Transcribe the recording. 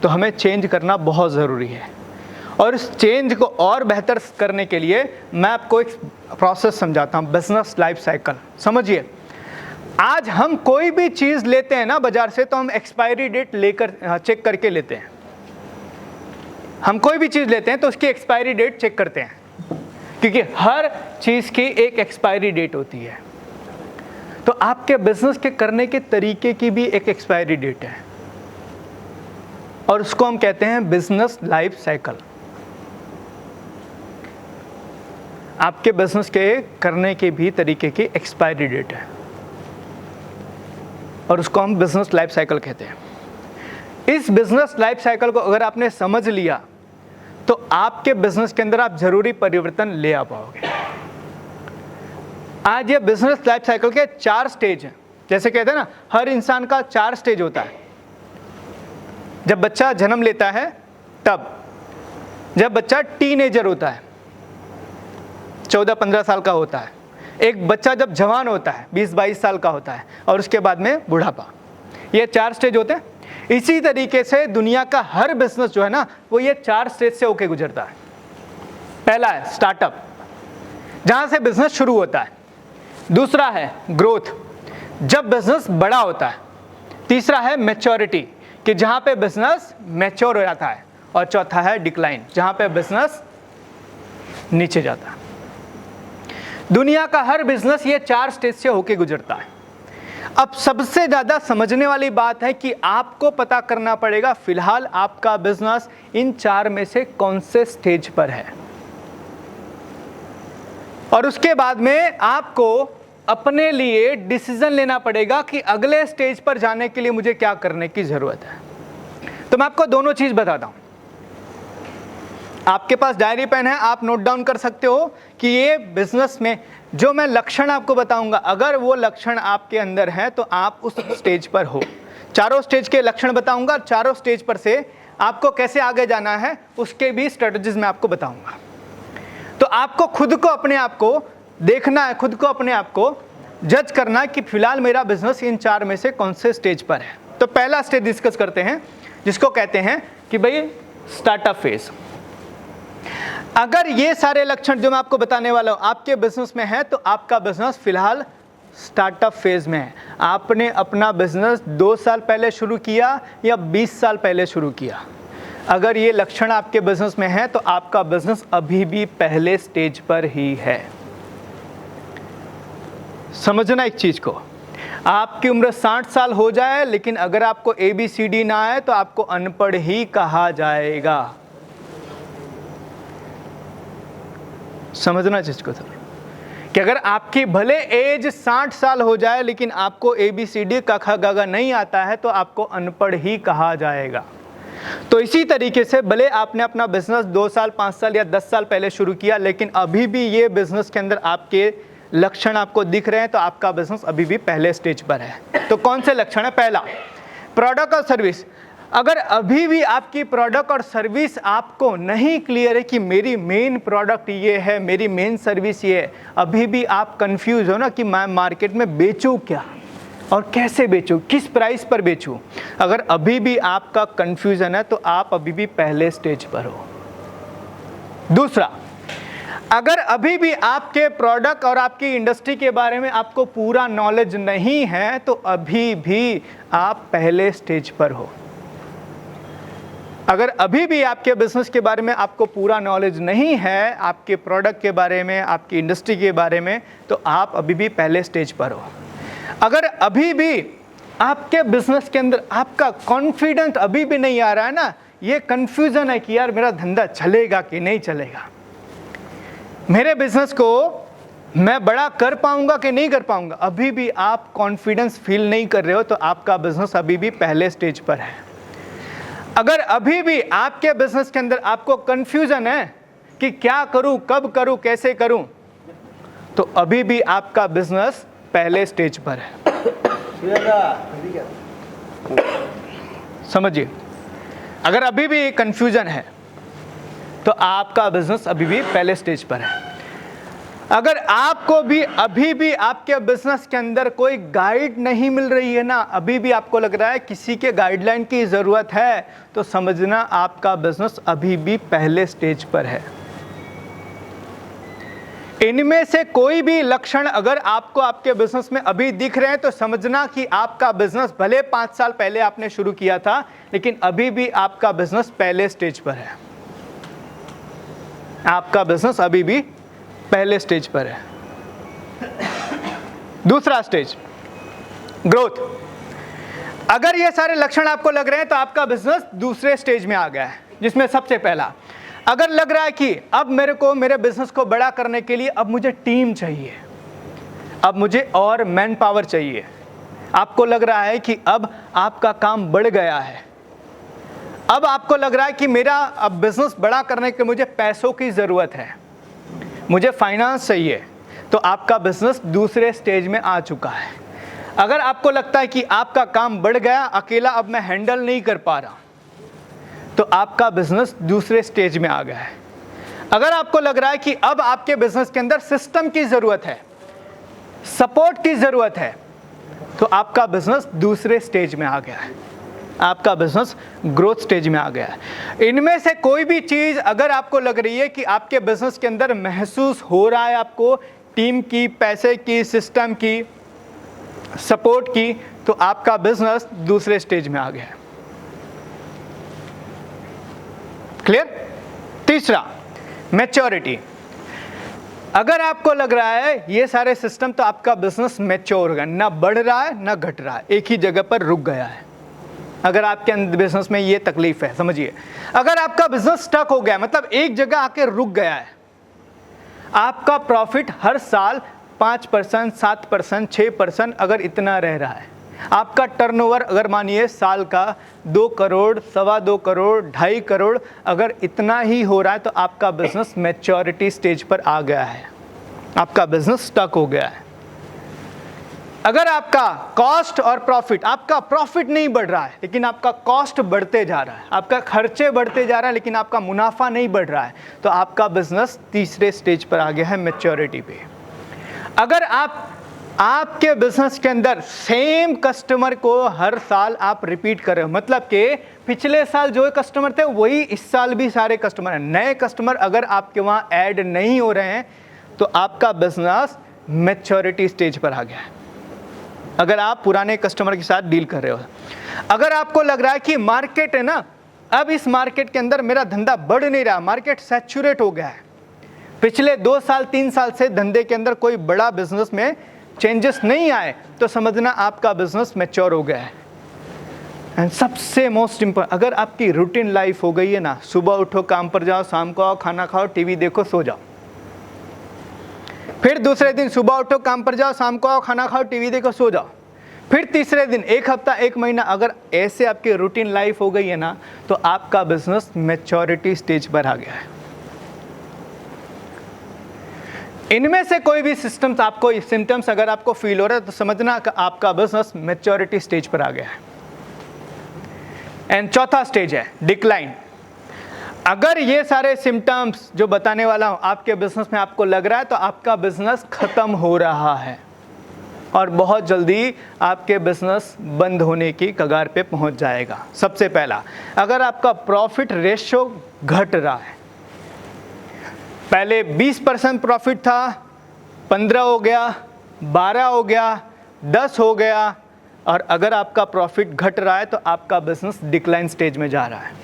तो हमें चेंज करना बहुत ज़रूरी है। और इस चेंज को और बेहतर करने के लिए मैं आपको एक प्रोसेस समझाता हूँ, बिजनेस लाइफ साइकिल। समझिए, आज हम कोई भी चीज़ लेते हैं ना बाजार से, तो हम एक्सपायरी डेट लेकर चेक करके लेते हैं। हम कोई भी चीज़ लेते हैं तो उसकी एक्सपायरी डेट चेक करते हैं, क्योंकि हर चीज़ की एक एक्सपायरी डेट होती है। तो आपके बिजनेस के करने के तरीके की भी एक एक्सपायरी डेट है, और उसको हम कहते हैं बिजनेस लाइफ साइकिल। आपके बिजनेस के करने के भी तरीके की एक्सपायरी डेट है, और उसको हम बिजनेस लाइफ साइकिल कहते हैं। इस बिजनेस लाइफ साइकिल को अगर आपने समझ लिया तो आपके बिजनेस के अंदर आप जरूरी परिवर्तन ले आ पाओगे। आज ये बिजनेस लाइफ साइकिल के 4 स्टेज हैं। जैसे कहते हैं ना, हर इंसान का 4 स्टेज होता है। जब बच्चा जन्म लेता है तब, जब बच्चा टीनेजर होता है, 14-15 साल का होता है, एक बच्चा जब जवान होता है 20-22 साल का होता है, और उसके बाद में बुढ़ापा। ये 4 स्टेज होते हैं। इसी तरीके से दुनिया का हर बिजनेस जो है ना, वो ये 4 स्टेज से होके गुजरता है। पहला है स्टार्टअप, जहां से बिजनेस शुरू होता है। दूसरा है ग्रोथ, जब बिजनेस बड़ा होता है। तीसरा है मैच्योरिटी, कि जहां पे बिजनेस मैच्योर हो जाता है। और चौथा है डिक्लाइन, जहां पे बिजनेस नीचे जाता है। दुनिया का हर बिजनेस ये 4 स्टेज से होके गुजरता है। अब सबसे ज्यादा समझने वाली बात है कि आपको पता करना पड़ेगा फिलहाल आपका बिजनेस इन 4 में से कौन से स्टेज पर है, और उसके बाद में आपको अपने लिए डिसीजन लेना पड़ेगा कि अगले स्टेज पर जाने के लिए मुझे क्या करने की जरूरत है। तो मैं आपको दोनों चीज बताता हूं। आपके पास डायरी पेन है, आप नोट डाउन कर सकते हो कि ये बिजनेस में जो मैं लक्षण आपको बताऊंगा, अगर वो लक्षण आपके अंदर है तो आप उस स्टेज पर हो। 4 स्टेज के लक्षण बताऊंगा, 4 स्टेज पर से आपको कैसे आगे जाना है उसके भी स्ट्रेटजीज मैं आपको बताऊंगा। तो आपको खुद को अपने आप को देखना है, खुद को अपने आप को जज करना है कि फिलहाल मेरा बिजनेस इन 4 में से कौन से स्टेज पर है। तो पहला स्टेज डिस्कस करते हैं, जिसको कहते हैं कि भाई स्टार्टअप फेज। अगर ये सारे लक्षण जो मैं आपको बताने वाला हूं आपके बिजनेस में है, तो आपका बिजनेस फिलहाल स्टार्टअप फेज में है। आपने अपना बिजनेस 2 साल पहले शुरू किया या 20 साल पहले शुरू किया, अगर ये लक्षण आपके बिजनेस में है तो आपका बिजनेस अभी भी पहले स्टेज पर ही है। समझना एक चीज को, आपकी उम्र 60 साल हो जाए लेकिन अगर आपको ABCD ना आए तो आपको अनपढ़ ही कहा जाएगा। समझना चीज को सर, कि अगर आपकी भले एज 60 साल हो जाए लेकिन आपको ABCD का ख ग घ नहीं आता है तो आपको अनपढ़ ही कहा जाएगा। तो इसी तरीके से भले आपने अपना बिजनेस 2 साल, 5 साल या 10 साल पहले शुरू किया, लेकिन अभी भी ये बिजनेस के अंदर आपके लक्षण आपको दिख रहे हैं, तो आपका बिजनेस अभी भी पहले स्टेज पर है। तो कौन से लक्षण है? पहला, प्रोडक्ट और सर्विस। अगर अभी भी आपकी प्रोडक्ट और सर्विस आपको नहीं क्लियर है कि मेरी मेन प्रोडक्ट ये है, मेरी मेन सर्विस ये है, अभी भी आप कंफ्यूज हो ना कि मैं मार्केट में बेचूं क्या और कैसे बेचूं, किस प्राइस पर बेचूं, अगर अभी भी आपका कंफ्यूजन है तो आप अभी भी पहले स्टेज पर हो। दूसरा, अगर अभी भी आपके प्रोडक्ट और आपकी इंडस्ट्री के बारे में आपको पूरा नॉलेज नहीं है तो अभी भी आप पहले स्टेज पर हो। अगर अभी भी आपके बिजनेस के बारे में आपको पूरा नॉलेज नहीं है, आपके प्रोडक्ट के बारे में, आपकी इंडस्ट्री के बारे में, तो आप अभी भी पहले स्टेज पर हो। अगर अभी भी आपके बिजनेस के अंदर आपका कॉन्फिडेंस अभी भी नहीं आ रहा है ना, ये कंफ्यूजन है कि यार मेरा धंधा चलेगा कि नहीं चलेगा, मेरे बिजनेस को मैं बड़ा कर पाऊंगा कि नहीं कर पाऊंगा, अभी भी आप कॉन्फिडेंस फील नहीं कर रहे हो, तो आपका बिजनेस अभी भी पहले स्टेज पर है। अगर अभी भी आपके बिजनेस के अंदर आपको कंफ्यूजन है कि क्या करूं, कब करूं, कैसे करूं, तो अभी भी आपका बिजनेस पहले स्टेज पर है। समझिए, अगर अभी भी कंफ्यूजन है तो आपका बिजनेस अभी भी पहले स्टेज पर है। अगर आपको भी अभी भी आपके बिजनेस के अंदर कोई गाइड नहीं मिल रही है ना, अभी भी आपको लग रहा है किसी के गाइडलाइन की ज़रूरत है, तो समझना आपका बिजनेस अभी भी पहले स्टेज पर है। इनमें से कोई भी लक्षण अगर आपको आपके बिजनेस में अभी दिख रहे हैं तो समझना कि आपका बिजनेस भले 5 साल पहले आपने शुरू किया था, लेकिन अभी भी आपका बिजनेस पहले स्टेज पर है। आपका बिजनेस अभी भी पहले स्टेज पर है। दूसरा स्टेज, ग्रोथ। अगर ये सारे लक्षण आपको लग रहे हैं तो आपका बिजनेस दूसरे स्टेज में आ गया है, जिसमें सबसे पहला, अगर लग रहा है कि अब मेरे को मेरे बिजनेस को बड़ा करने के लिए अब मुझे टीम चाहिए, अब मुझे और मैन पावर चाहिए, आपको लग रहा है कि अब आपका काम बढ़ गया है, अब आपको लग रहा है कि मेरा अब बिजनेस बड़ा करने के मुझे पैसों की ज़रूरत है, मुझे फाइनेंस चाहिए, तो आपका बिजनेस दूसरे स्टेज में आ चुका है। अगर आपको लगता है कि आपका काम बढ़ गया, अकेला अब मैं हैंडल नहीं कर पा रहा, तो आपका बिजनेस दूसरे स्टेज में आ गया है। अगर आपको लग रहा है कि अब आपके बिजनेस के अंदर सिस्टम की ज़रूरत है, सपोर्ट की ज़रूरत है, तो आपका बिजनेस दूसरे स्टेज में आ गया है, आपका बिजनेस ग्रोथ स्टेज में आ गया है। इनमें से कोई भी चीज़ अगर आपको लग रही है कि आपके बिजनेस के अंदर महसूस हो रहा है आपको टीम की, पैसे की, सिस्टम की, सपोर्ट की, तो आपका बिजनेस दूसरे स्टेज में आ गया है। क्लियर? तीसरा, मैच्योरिटी। अगर आपको लग रहा है ये सारे सिस्टम, तो आपका बिजनेस मैच्योर हो गया, ना बढ़ रहा है ना घट रहा है, एक ही जगह पर रुक गया है। अगर आपके बिजनेस में ये तकलीफ है, समझिए, अगर आपका बिजनेस स्टक हो गया, मतलब एक जगह आके रुक गया है, आपका प्रॉफिट हर साल 5%, 7%, 6% अगर इतना रह रहा है, आपका टर्नओवर अगर मानिए साल का 2 करोड़, 2.25 करोड़, 2.5 करोड़ अगर इतना ही हो रहा है, तो आपका बिजनेस मैच्योरिटी स्टेज पर आ गया है, आपका बिजनेस स्टक हो गया है। अगर आपका कॉस्ट और प्रॉफिट, आपका प्रॉफिट नहीं बढ़ रहा है लेकिन आपका कॉस्ट बढ़ते जा रहा है, आपका खर्चे बढ़ते जा रहा है लेकिन आपका मुनाफा नहीं बढ़ रहा है, तो आपका बिजनेस तीसरे स्टेज पर आ गया है, मैच्योरिटी पे। अगर आपके बिजनेस के अंदर सेम कस्टमर को हर साल आप रिपीट कर रहे हो, मतलब कि पिछले साल जो कस्टमर थे वही इस साल भी सारे कस्टमर हैं, नए कस्टमर अगर आपके वहाँ ऐड नहीं हो रहे हैं, तो आपका बिजनेस मैच्योरिटी स्टेज पर आ गया है। अगर आप पुराने कस्टमर के साथ डील कर रहे हो, अगर आपको लग रहा है कि मार्केट है ना, अब इस मार्केट के अंदर मेरा धंधा बढ़ नहीं रहा, मार्केट सैचुरेट हो गया है, पिछले 2 साल 3 साल से धंधे के अंदर कोई बड़ा बिजनेस में चेंजेस नहीं आए, तो समझना आपका बिजनेस मैच्योर हो गया है। एंड सबसे मोस्ट इम्पोर्टेंट, अगर आपकी रूटीन लाइफ हो गई है ना, सुबह उठो, काम पर जाओ, शाम को आओ, खाना खाओ, टीवी देखो, सो जाओ, फिर दूसरे दिन सुबह उठो, काम पर जाओ, शाम को आओ, खाना खाओ, टीवी देखो, सो जाओ, फिर तीसरे दिन, 1 हफ्ता, 1 महीना, अगर ऐसे आपकी रूटीन लाइफ हो गई है ना, तो आपका बिजनेस मैच्योरिटी स्टेज पर आ गया है। इनमें से कोई भी सिम्टम्स अगर आपको फील हो रहा है, तो समझना कि आपका बिजनेस मैच्योरिटी स्टेज पर आ गया है। एंड चौथा स्टेज है डिक्लाइन। अगर ये सारे सिम्टम्स जो बताने वाला हूं आपके बिजनेस में आपको लग रहा है, तो आपका बिजनेस खत्म हो रहा है और बहुत जल्दी आपके बिजनेस बंद होने की कगार पे पहुंच जाएगा। सबसे पहला, अगर आपका प्रॉफिट रेशियो घट रहा है, पहले 20% प्रॉफिट था, 15 हो गया, 12 हो गया, 10 हो गया, और अगर आपका प्रॉफिट घट रहा है, तो आपका बिजनेस डिक्लाइन स्टेज में जा रहा है।